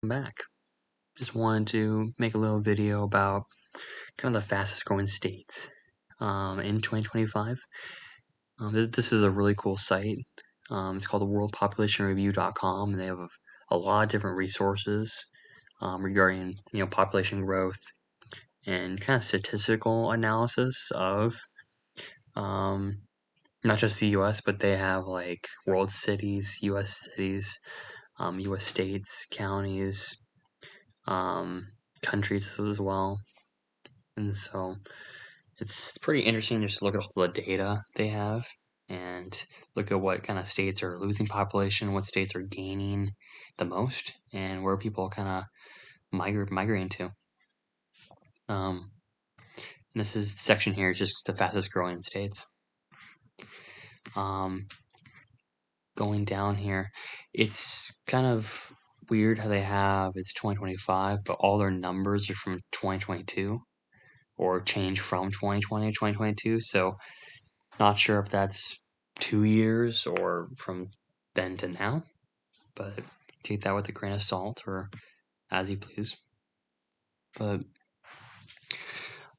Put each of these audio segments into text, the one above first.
Back. Just wanted to make a little video about kind of the fastest growing states in 2025. This is a really cool site. It's called the worldpopulationreview.com, and they have a lot of different resources regarding population growth and kind of statistical analysis of not just the U.S., but they have like world cities, U.S. cities, U.S. states, counties, countries as well. And so it's pretty interesting just to look at all the data they have and look at what kind of states are losing population, what states are gaining the most, and where people kind of migrating to. And this section here is just the fastest growing states. Going down here, it's kind of weird how they have it's 2025, but all their numbers are from 2022 or change from 2020 to 2022. So not sure if that's 2 years or from then to now, but take that with a grain of salt or as you please. But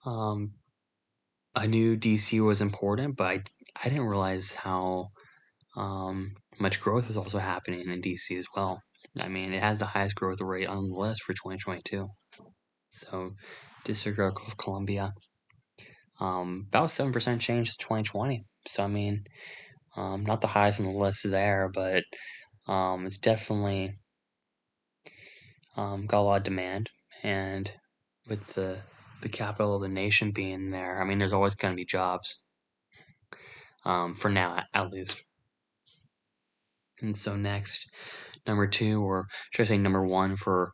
I knew DC was important, but I didn't realize how much growth was also happening in DC as well. I mean, it has the highest growth rate on the list for 2022. So, District of Columbia, about 7% change to 2020. So, I mean, not the highest on the list there, but it's definitely got a lot of demand. And with the capital of the nation being there, I mean, there's always going to be jobs, for now at least. And so next, number 2, or should I say number 1 for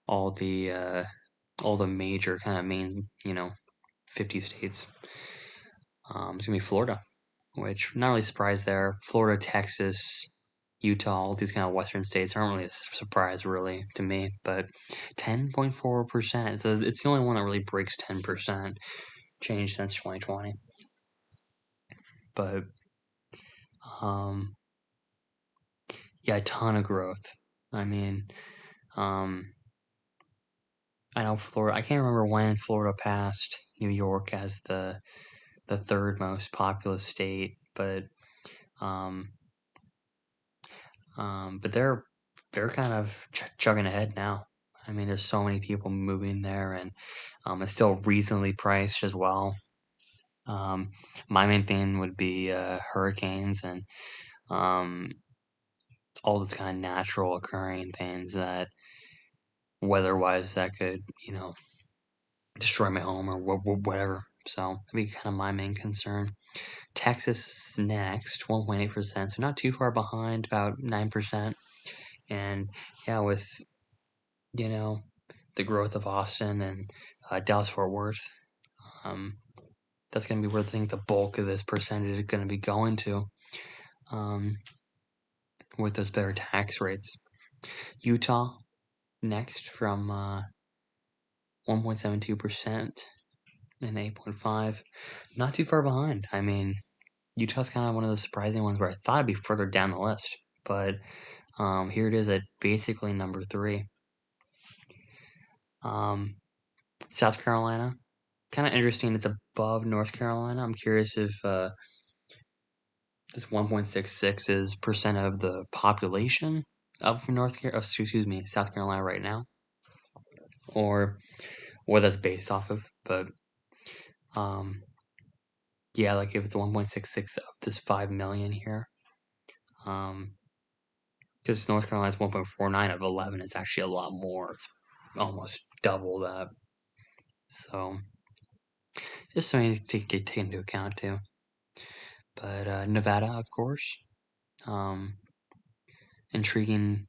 all the major kind of main 50 states, it's gonna be Florida, which I'm not really surprised there. Florida, Texas, Utah, all these kind of western states aren't really a surprise really to me, but 10.4%. So it's the only one that really breaks 10% change since 2020. But yeah, a ton of growth. I mean, I know Florida. I can't remember when Florida passed New York as the third most populous state, but they're kind of chugging ahead now. I mean, there's so many people moving there, and it's still reasonably priced as well. My main thing would be hurricanes and all this kind of natural occurring things that weather-wise that could destroy my home or whatever. So that'd be kind of my main concern. Texas is next, 1.8%, so not too far behind, about 9%. And yeah, with the growth of Austin and Dallas-Fort Worth, that's going to be where I think the bulk of this percentage is going to be going to, with those better tax rates. Utah next from 1.72% and 8.5%. Not too far behind. I mean, Utah's kind of one of those surprising ones where I thought it'd be further down the list, but here it is at basically number 3. South Carolina, kind of interesting. It's above North Carolina. I'm curious if this 1.66 is percent of the population of South Carolina right now, or what that's based off of. But yeah, like if it's 1.66 of this 5 million here, because North Carolina is 1.49 of 11, it's actually a lot more. It's almost double that. So just something to take into account too. But Nevada, of course, intriguing.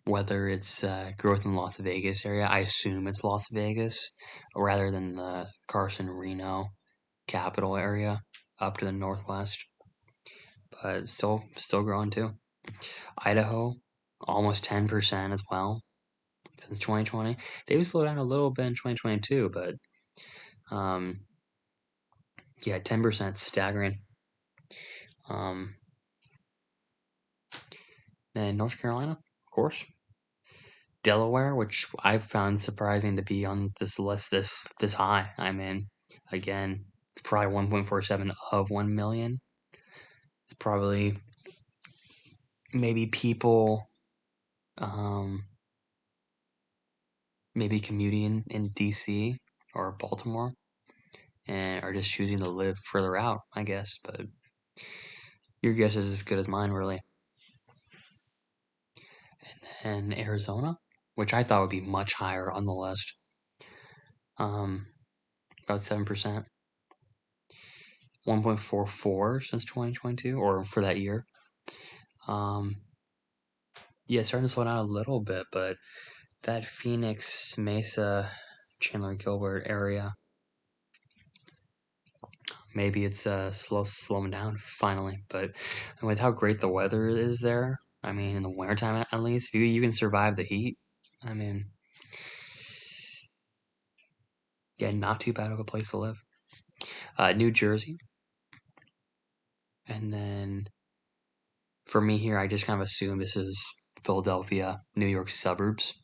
Whether it's growth in Las Vegas area, I assume it's Las Vegas rather than the Carson, Reno capital area up to the northwest. But still growing too. Idaho, almost 10% as well since 2020. They've slowed down a little bit in 2022, but yeah, 10% staggering. Then North Carolina, of course. Delaware, which I found surprising to be on this list this high. I mean, again, it's probably 1.47 of 1 million. It's probably maybe people maybe commuting in DC or Baltimore and are just choosing to live further out, I guess. But your guess is as good as mine, really. And then Arizona, which I thought would be much higher on the list. About 7%. 1.44 since 2022, or for that year. Yeah, it's starting to slow down a little bit, but that Phoenix, Mesa, Chandler Gilbert area, maybe it's slowing down finally. But with how great the weather is there, I mean, in the wintertime at least, you can survive the heat. I mean, yeah, not too bad of a place to live. New Jersey, and then for me here, I just kind of assume this is Philadelphia, New York suburbs.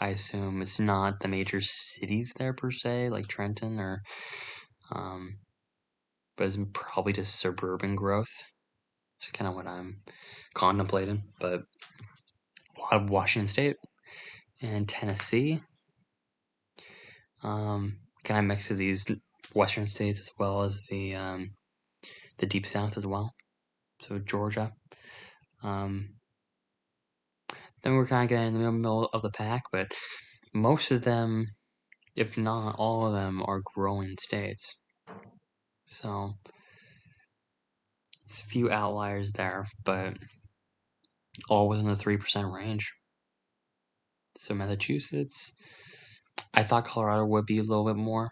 I assume it's not the major cities there per se, like Trenton or, but it's probably just suburban growth. It's kind of what I'm contemplating. But we'll have Washington State and Tennessee. Kind of mix of these western states as well as the deep south as well. So Georgia. Then we're kind of getting in the middle of the pack, but most of them, if not all of them, are growing states. So it's a few outliers there, but all within the 3% range. So Massachusetts, I thought Colorado would be a little bit more.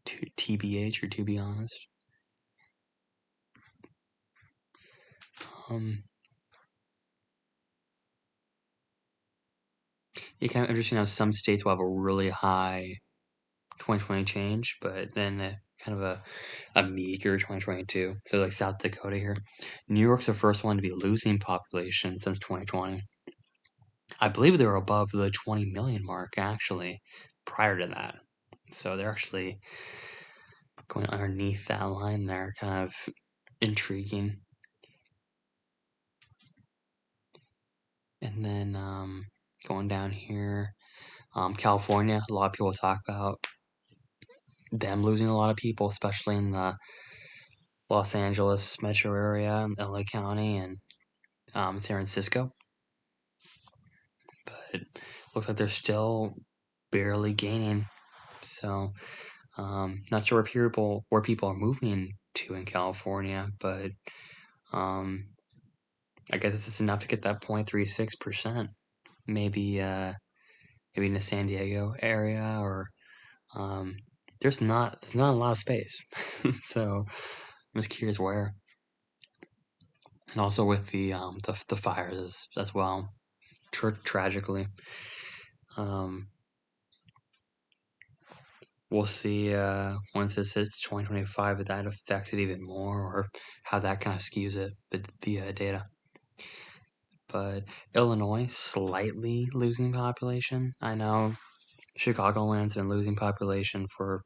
TBH, or to be honest. It's kind of interesting how some states will have a really high 2020 change, but then kind of a meager 2022. So like South Dakota here. New York's the first one to be losing population since 2020. I believe they were above the 20 million mark actually prior to that. So they're actually going underneath that line there, kind of intriguing. And then going down here, California, a lot of people talk about them losing a lot of people, especially in the Los Angeles metro area, LA County, and San Francisco. But looks like they're still barely gaining. So not sure where people are moving to in California, but I guess it's enough to get that 0.36%. Maybe in the San Diego area, or there's not a lot of space. So I'm just curious where. And also with the fires as well, tragically. We'll see once this hits 2025 if that affects it even more, or how that kind of skews it, the data. But Illinois slightly losing population. I know Chicagoland's been losing population for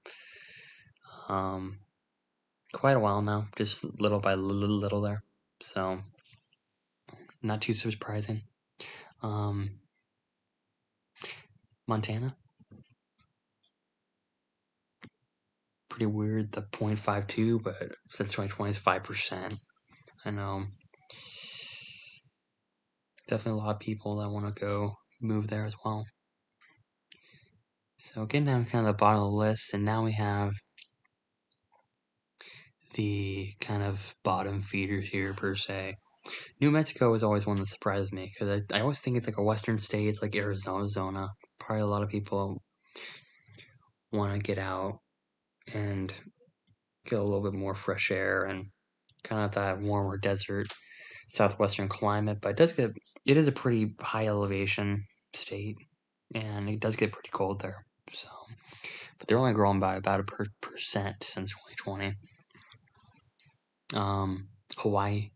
quite a while now, just little by little there. So not too surprising. Montana, pretty weird, the 0.52, but since 2020 is 5%. I know definitely a lot of people that want to go move there as well. So getting down to kind of the bottom of the list, and now we have the kind of bottom feeders here per se. New Mexico is always one that surprised me, because I always think it's like a western state. It's like Arizona. Probably a lot of people want to get out and get a little bit more fresh air and kind of that warmer desert southwestern climate. But it is a pretty high elevation state, and it does get pretty cold there. So, but they're only growing by about a percent since 2020. Hawaii,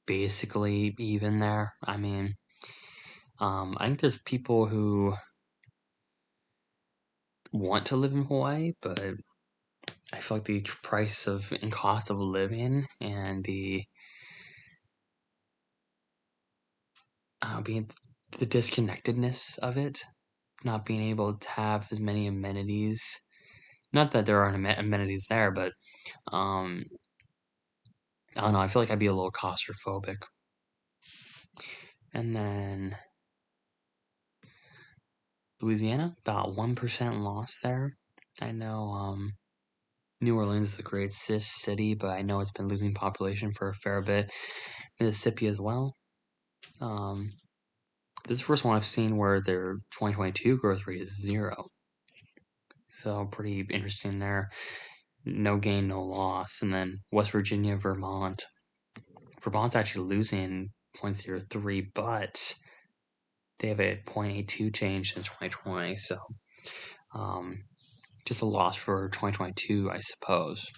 basically even there. I mean, I think there's people who want to live in Hawaii, but I feel like the price of and cost of living and being the disconnectedness of it, not being able to have as many amenities. Not that there aren't amenities there, but um, I don't know. I feel like I'd be a little claustrophobic. And then Louisiana, about 1% loss there. I know New Orleans is a great city, but I know it's been losing population for a fair bit. Mississippi as well. This is the first one I've seen where their 2022 growth rate is 0. So pretty interesting there. No gain, no loss. And then West Virginia, Vermont. Vermont's actually losing 0.03, but they have a 0.82 change in 2020. So just a loss for 2022, I suppose.